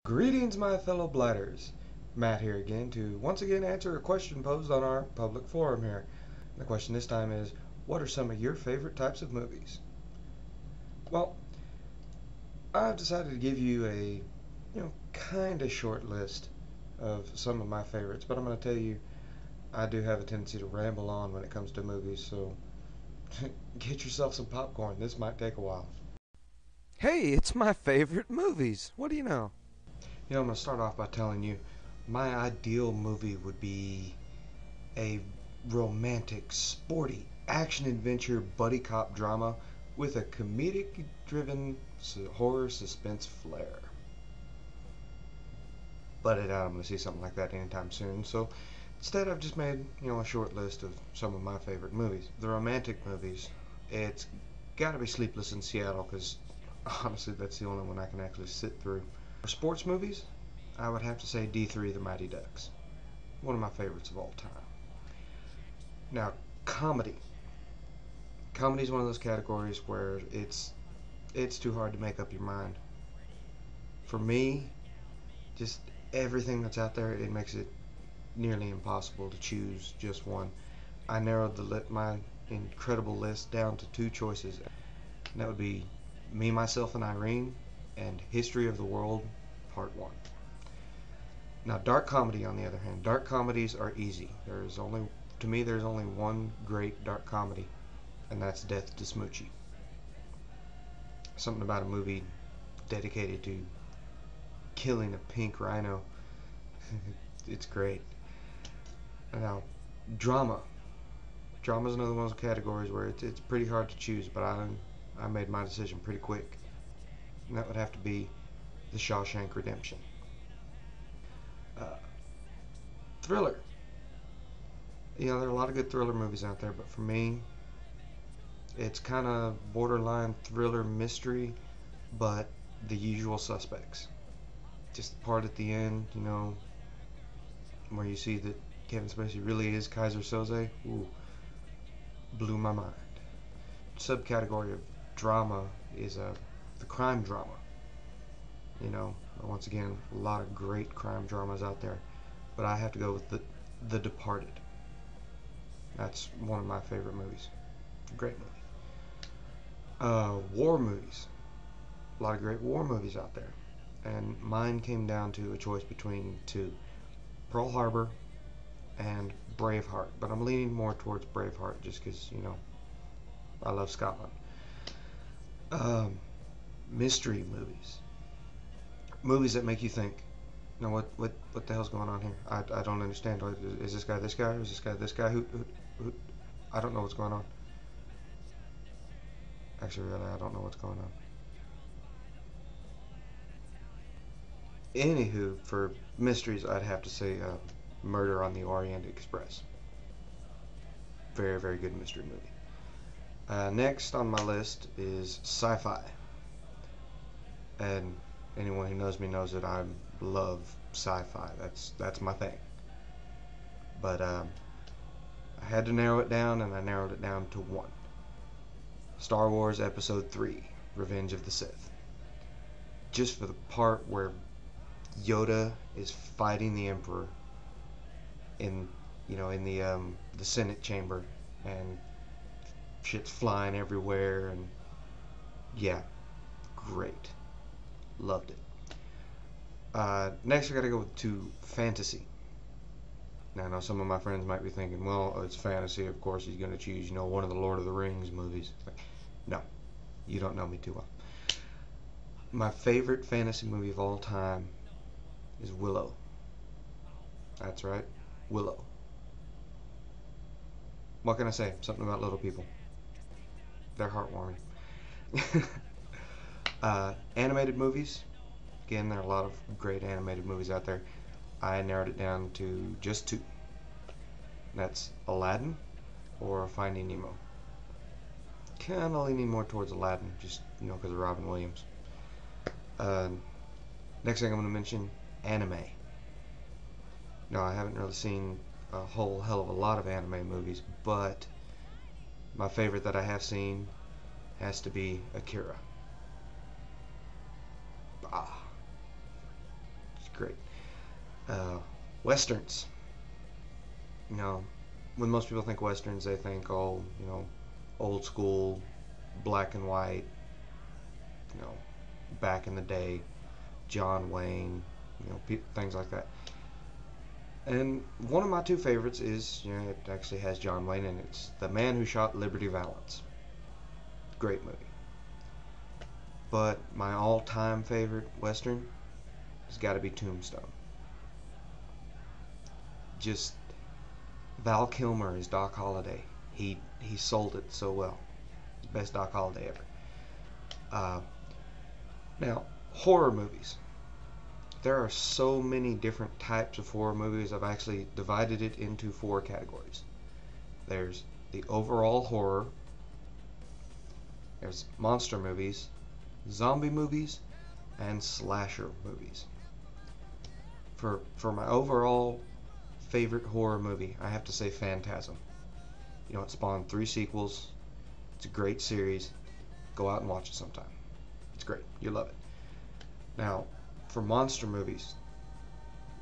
Greetings, my fellow blighters. Matt here again to once again answer a question posed on our public forum here. The question this time is, what are some of your favorite types of movies? Well, I've decided to give you a, kind of short list of some of my favorites, but I'm going to tell you, I do have a tendency to ramble on when it comes to movies, so get yourself some popcorn. This might take a while. Hey, it's my favorite movies. What do you know? I'm going to start off by telling you my ideal movie would be a romantic, sporty, action adventure buddy cop drama with a comedic driven horror suspense flair. But I doubt I'm going to see something like that anytime soon, so instead I've just made, a short list of some of my favorite movies. The romantic movies, it's got to be Sleepless in Seattle because honestly that's the only one I can actually sit through. For sports movies, I would have to say D3 The Mighty Ducks. One of my favorites of all time. Now, comedy. Comedy is one of those categories where it's too hard to make up your mind. For me, just everything that's out there, it makes it nearly impossible to choose just one. I narrowed my incredible list down to two choices, and that would be Me, Myself, and Irene and History of the World Part 1. Now, dark comedy, on the other hand, dark comedies are easy. To me, there's only one great dark comedy, and that's Death to Smoochie. Something about a movie dedicated to killing a pink rhino. It's great. Now, drama. Drama is another one of those categories where it's pretty hard to choose, but I made my decision pretty quick, and that would have to be The Shawshank Redemption. Uh, Thriller. There are a lot of good thriller movies out there, but for me, it's kind of borderline thriller mystery, but The Usual Suspects. Just the part at the end, where you see that Kevin Spacey really is Kaiser Soze. Ooh, blew my mind. Subcategory of drama is the crime drama. Once again, a lot of great crime dramas out there, but I have to go with The Departed. That's one of my favorite movies. Great movie. War movies. A lot of great war movies out there. And mine came down to a choice between two, Pearl Harbor and Braveheart. But I'm leaning more towards Braveheart just because, I love Scotland. Mystery movies. Movies that make you think, what the hell's going on here? I don't understand. Is this guy this guy? Or is this guy this guy? Who I don't know what's going on. Actually, really, I don't know what's going on. Anywho, for mysteries, I'd have to say Murder on the Orient Express. Very, very good mystery movie. Next on my list is sci-fi. And anyone who knows me knows that I love sci-fi. That's my thing. But I had to narrow it down, and I narrowed it down to one. Star Wars Episode 3, Revenge of the Sith. Just for the part where Yoda is fighting the Emperor in the Senate chamber, and shit's flying everywhere, and yeah, great, loved it. Next, I gotta go to fantasy. Now, I know some of my friends might be thinking, well, it's fantasy, of course he's gonna choose, one of the Lord of the Rings movies. Like, no, you don't know me too well. My favorite fantasy movie of all time is Willow. That's right, Willow. What can I say? Something about little people. They're heartwarming. Animated movies. Again, there are a lot of great animated movies out there. I narrowed it down to just two. That's Aladdin or Finding Nemo. Kind of leaning more towards Aladdin, just, because of Robin Williams. Next thing I'm going to mention, anime. No, I haven't really seen a whole hell of a lot of anime movies, but my favorite that I have seen has to be Akira. Ah, Great. Uh, Westerns. You know, when most people think westerns, they think, oh, old school, black and white, you know, back in the day, John Wayne, things like that. And one of my two favorites is, it actually has John Wayne in it. It's The Man Who Shot Liberty Valance. Great movie. But my all-time favorite western has got to be Tombstone. Just Val Kilmer as Doc Holliday. He sold it so well. Best Doc Holliday ever. Uh, Now, horror movies. There are so many different types of horror movies. I've actually divided it into four categories. There's the overall horror. There's monster movies, zombie movies, and slasher movies. For my overall favorite horror movie, I have to say Phantasm. It spawned 3 sequels. It's a great series. Go out and watch it sometime. It's great. You'll love it. Now, for monster movies,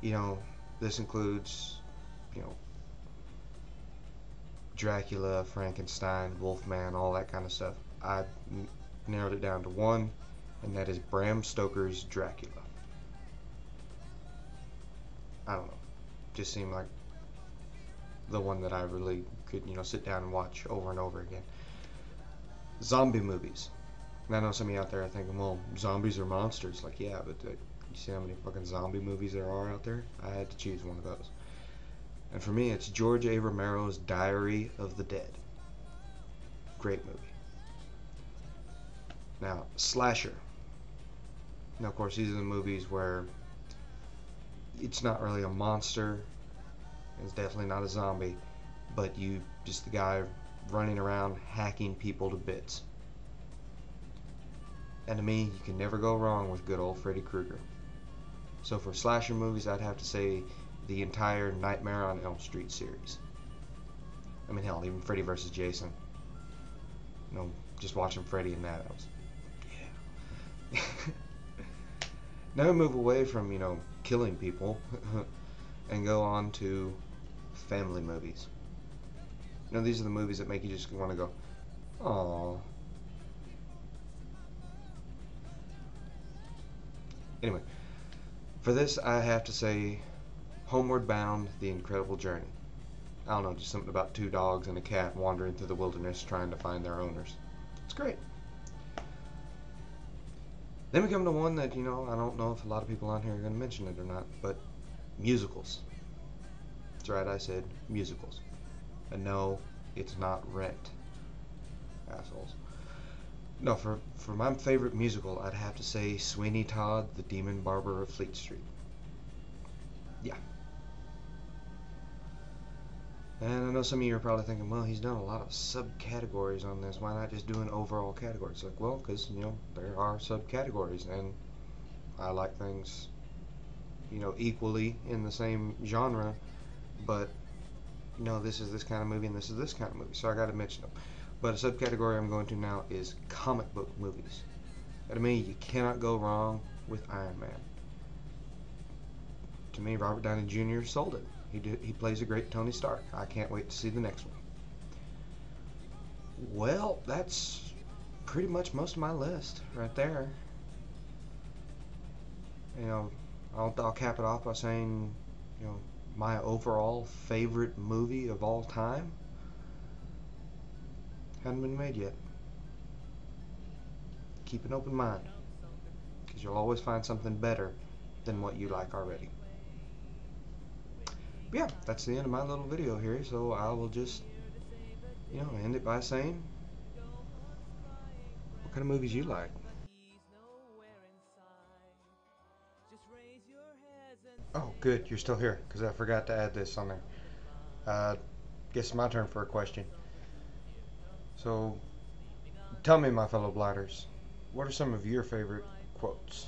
this includes, you know, Dracula, Frankenstein, Wolfman, all that kind of stuff. I narrowed it down to one, and that is Bram Stoker's Dracula. I don't know. Just seemed like the one that I really could, sit down and watch over and over again. Zombie movies. And I know some of you out there are thinking, well, zombies are monsters. Like, yeah, but you see how many fucking zombie movies there are out there? I had to choose one of those. And for me, it's George A. Romero's Diary of the Dead. Great movie. Now, slasher. Now, of course, these are the movies where it's not really a monster. It's definitely not a zombie. But just the guy running around hacking people to bits. And to me, you can never go wrong with good old Freddy Krueger. So for slasher movies, I'd have to say the entire Nightmare on Elm Street series. I mean, hell, even Freddy vs. Jason. Just watching Freddy and that, I was, yeah. Now we move away from, killing people and go on to family movies. These are the movies that make you just want to go, aww. Anyway, for this, I have to say Homeward Bound, The Incredible Journey. I don't know, just something about 2 dogs and a cat wandering through the wilderness trying to find their owners. It's great. Then we come to one that, I don't know if a lot of people on here are going to mention it or not, but musicals. That's right, I said musicals. And no, it's not Rent. Assholes. No, for my favorite musical, I'd have to say Sweeney Todd, The Demon Barber of Fleet Street. Yeah. And I know some of you are probably thinking, well, he's done a lot of subcategories on this. Why not just do an overall category? It's like, well, because, there are subcategories, and I like things, equally in the same genre, but, this is this kind of movie and this is this kind of movie, so I got to mention them. But a subcategory I'm going to now is comic book movies. And to me, you cannot go wrong with Iron Man. To me, Robert Downey Jr. sold it. He plays a great Tony Stark. I can't wait to see the next one. Well, that's pretty much most of my list right there. I'll cap it off by saying, my overall favorite movie of all time hasn't been made yet. Keep an open mind, because you'll always find something better than what you like already. But yeah, that's the end of my little video here, so I will just, end it by saying, what kind of movies you like? Oh, good, you're still here, because I forgot to add this on there. Guess it's my turn for a question. So, tell me, my fellow blighters, what are some of your favorite quotes?